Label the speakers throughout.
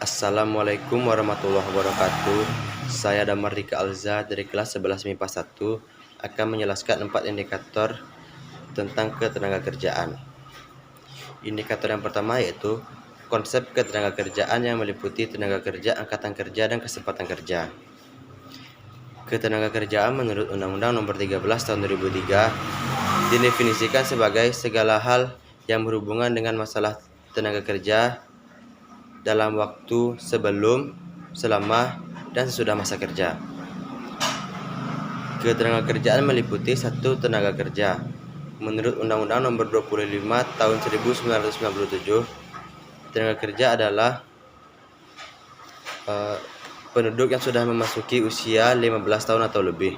Speaker 1: Assalamualaikum warahmatullahi wabarakatuh. Saya Damar Dika Alza dari kelas 11 MIPA 1 akan menjelaskan 4 indikator tentang ketenagakerjaan. Indikator yang pertama yaitu konsep ketenagakerjaan yang meliputi tenaga kerja, angkatan kerja, dan kesempatan kerja. Ketenagakerjaan menurut Undang-Undang Nomor 13 Tahun 2003 didefinisikan sebagai segala hal yang berhubungan dengan masalah tenaga kerja dalam waktu sebelum, selama, dan sesudah masa kerja. Ketenagakerjaan meliputi satu tenaga kerja. Menurut Undang-Undang Nomor 25 Tahun 1997, tenaga kerja adalah penduduk yang sudah memasuki usia 15 tahun atau lebih.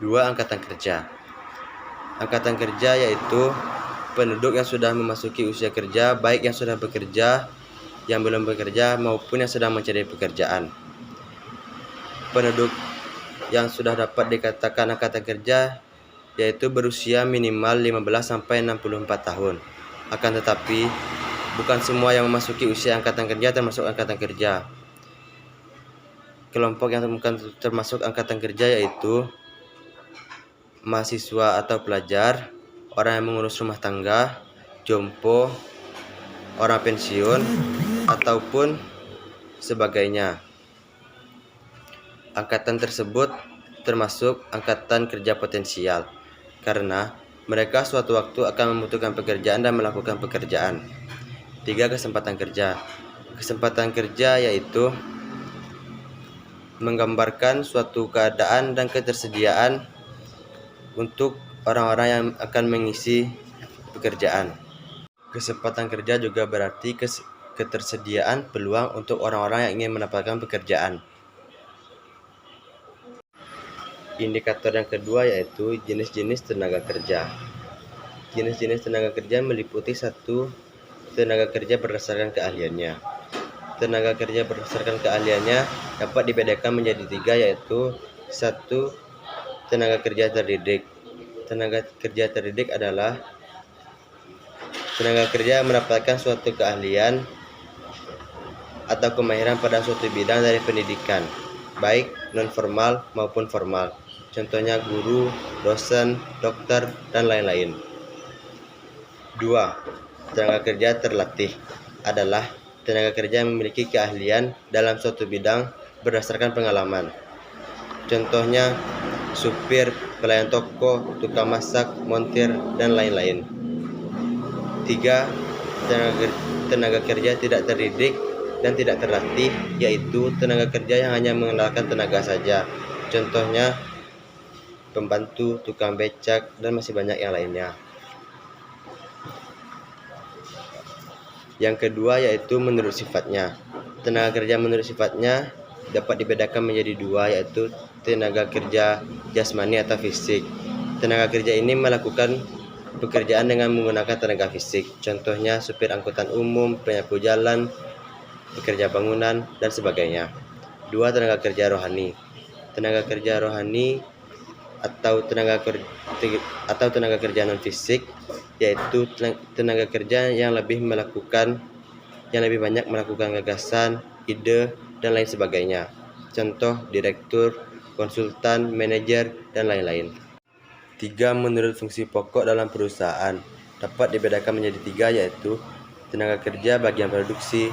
Speaker 1: 2. Angkatan kerja. Angkatan kerja yaitu penduduk yang sudah memasuki usia kerja, baik yang sudah bekerja, yang belum bekerja, maupun yang sedang mencari pekerjaan. Penduduk yang sudah dapat dikatakan angkatan kerja yaitu berusia minimal 15-64 tahun. Akan tetapi, bukan semua yang memasuki usia angkatan kerja termasuk angkatan kerja. Kelompok yang bukan termasuk angkatan kerja yaitu mahasiswa atau pelajar, orang yang mengurus rumah tangga, jompo, orang pensiun, ataupun sebagainya. Angkatan tersebut termasuk angkatan kerja potensial karena mereka suatu waktu akan membutuhkan pekerjaan dan melakukan pekerjaan. 3. Kesempatan kerja. Kesempatan kerja yaitu menggambarkan suatu keadaan dan ketersediaan untuk orang-orang yang akan mengisi pekerjaan. Kesempatan kerja juga berarti ketersediaan peluang untuk orang-orang yang ingin mendapatkan pekerjaan. Indikator yang kedua yaitu jenis-jenis tenaga kerja. Jenis-jenis tenaga kerja meliputi satu tenaga kerja berdasarkan keahliannya. Tenaga kerja berdasarkan keahliannya dapat dibedakan menjadi 3 yaitu 1. Tenaga kerja terdidik. Tenaga kerja terdidik adalah tenaga kerja yang mendapatkan suatu keahlian atau kemahiran pada suatu bidang dari pendidikan, baik non-formal maupun formal. Contohnya guru, dosen, dokter, dan lain-lain. 2. Tenaga kerja terlatih adalah tenaga kerja yang memiliki keahlian dalam suatu bidang berdasarkan pengalaman. Contohnya supir, pelayan toko, tukang masak, montir, dan lain-lain. 3. Tenaga kerja tidak terdidik dan tidak terlatih, yaitu tenaga kerja yang hanya mengandalkan tenaga saja. Contohnya pembantu, tukang becak, dan masih banyak yang lainnya. Yang kedua yaitu menurut sifatnya. Tenaga kerja menurut sifatnya dapat dibedakan menjadi 2 yaitu tenaga kerja jasmani atau fisik. Tenaga kerja ini melakukan pekerjaan dengan menggunakan tenaga fisik. Contohnya supir angkutan umum, penyapu jalan, pekerja bangunan, dan sebagainya. 2. Tenaga kerja rohani. Tenaga kerja rohani atau tenaga kerja non fisik yaitu tenaga kerja yang lebih banyak melakukan gagasan, ide, dan lain sebagainya. Contoh direktur, konsultan, manajer, dan lain-lain. 3. Menurut fungsi pokok dalam perusahaan dapat dibedakan menjadi 3 yaitu tenaga kerja bagian produksi,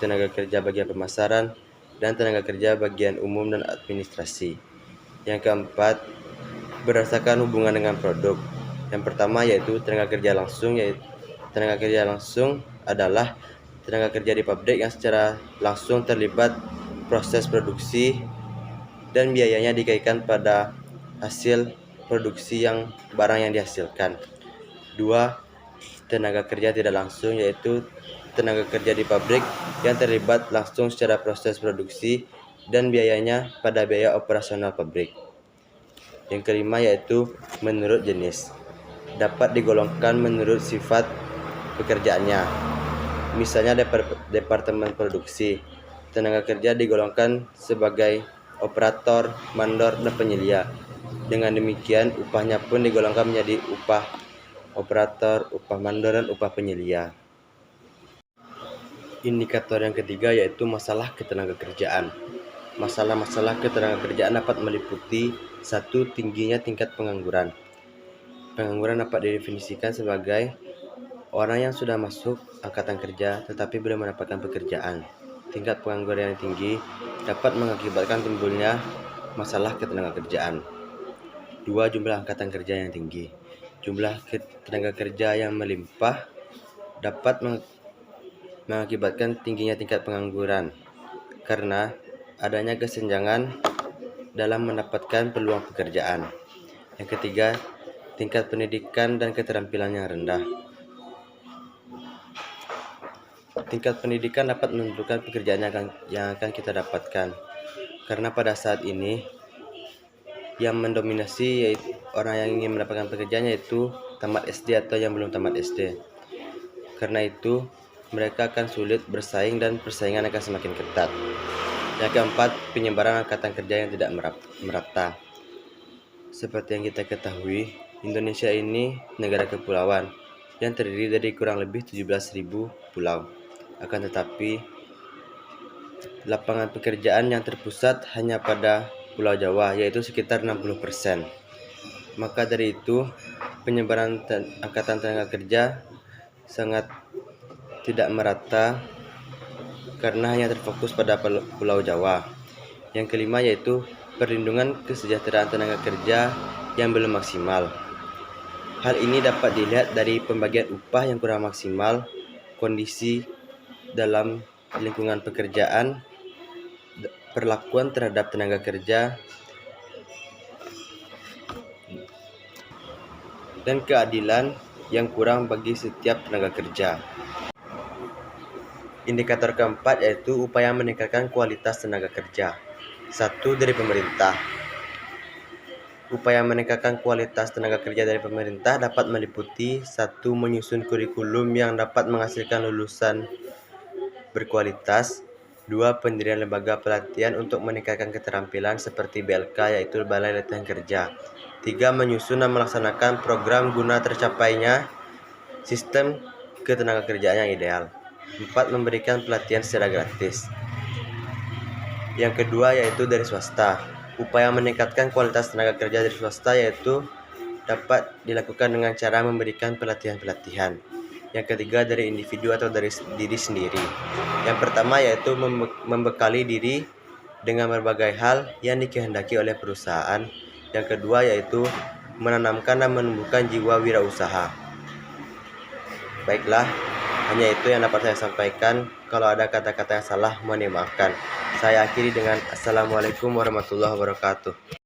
Speaker 1: tenaga kerja bagian pemasaran, dan tenaga kerja bagian umum dan administrasi. Yang keempat, berdasarkan hubungan dengan produk. Yang pertama yaitu tenaga kerja langsung, yaitu tenaga kerja langsung adalah tenaga kerja di pabrik yang secara langsung terlibat proses produksi dan biayanya dikaitkan pada hasil produksi yang barang yang dihasilkan. 2. Tenaga kerja tidak langsung yaitu tenaga kerja di pabrik yang terlibat langsung secara proses produksi dan biayanya pada biaya operasional pabrik. Yang kelima yaitu menurut jenis. Dapat digolongkan menurut sifat pekerjaannya. Misalnya departemen produksi. Tenaga kerja digolongkan sebagai operator, mandor, dan penyelia. Dengan demikian upahnya pun digolongkan menjadi upah operator, upah mandor, dan upah penyelia. Indikator yang ketiga yaitu masalah ketenagakerjaan. Masalah-masalah ketenagakerjaan dapat meliputi 1. Tingginya tingkat pengangguran. Pengangguran dapat didefinisikan sebagai orang yang sudah masuk angkatan kerja tetapi belum mendapatkan pekerjaan. Tingkat pengangguran yang tinggi dapat mengakibatkan timbulnya masalah ketenagakerjaan. 2. Jumlah angkatan kerja yang tinggi. Jumlah tenaga kerja yang melimpah dapat mengakibatkan tingginya tingkat pengangguran karena adanya kesenjangan dalam mendapatkan peluang pekerjaan. Yang ketiga, tingkat pendidikan dan keterampilan yang rendah. Tingkat pendidikan dapat menentukan pekerjaan yang akan kita dapatkan, karena pada saat ini yang mendominasi yaitu orang yang ingin mendapatkan pekerjaan yaitu tamat SD atau yang belum tamat SD. Karena itu mereka akan sulit bersaing dan persaingan akan semakin ketat. Yang keempat, penyebaran angkatan kerja yang tidak merata. Seperti yang kita ketahui, Indonesia ini negara kepulauan yang terdiri dari kurang lebih 17.000 pulau. Akan tetapi, lapangan pekerjaan yang terpusat hanya pada Pulau Jawa, yaitu sekitar 60%. Maka dari itu, penyebaran angkatan tenaga kerja sangat tidak merata karena hanya terfokus pada Pulau Jawa. Yang kelima yaitu perlindungan kesejahteraan tenaga kerja yang belum maksimal. Hal ini dapat dilihat dari pembagian upah yang kurang maksimal, kondisi dalam lingkungan pekerjaan, perlakuan terhadap tenaga kerja, dan keadilan yang kurang bagi setiap tenaga kerja. Indikator keempat yaitu upaya meningkatkan kualitas tenaga kerja. 1. Dari pemerintah. Upaya meningkatkan kualitas tenaga kerja dari pemerintah dapat meliputi 1. Menyusun kurikulum yang dapat menghasilkan lulusan berkualitas. 2. Pendirian lembaga pelatihan untuk meningkatkan keterampilan seperti BLK yaitu Balai Latihan Kerja. 3. Menyusun dan melaksanakan program guna tercapainya sistem ketenagakerjaan yang ideal. 4. Memberikan pelatihan secara gratis. Yang kedua yaitu dari swasta. Upaya meningkatkan kualitas tenaga kerja dari swasta yaitu dapat dilakukan dengan cara memberikan pelatihan-pelatihan. Yang ketiga dari individu atau dari diri sendiri. Yang pertama yaitu membekali diri dengan berbagai hal yang dikehendaki oleh perusahaan. Yang kedua yaitu menanamkan dan menumbuhkan jiwa wirausaha. Baiklah, hanya itu yang dapat saya sampaikan. Kalau ada kata-kata yang salah, mohon dimaafkan. Saya akhiri dengan Assalamualaikum warahmatullahi wabarakatuh.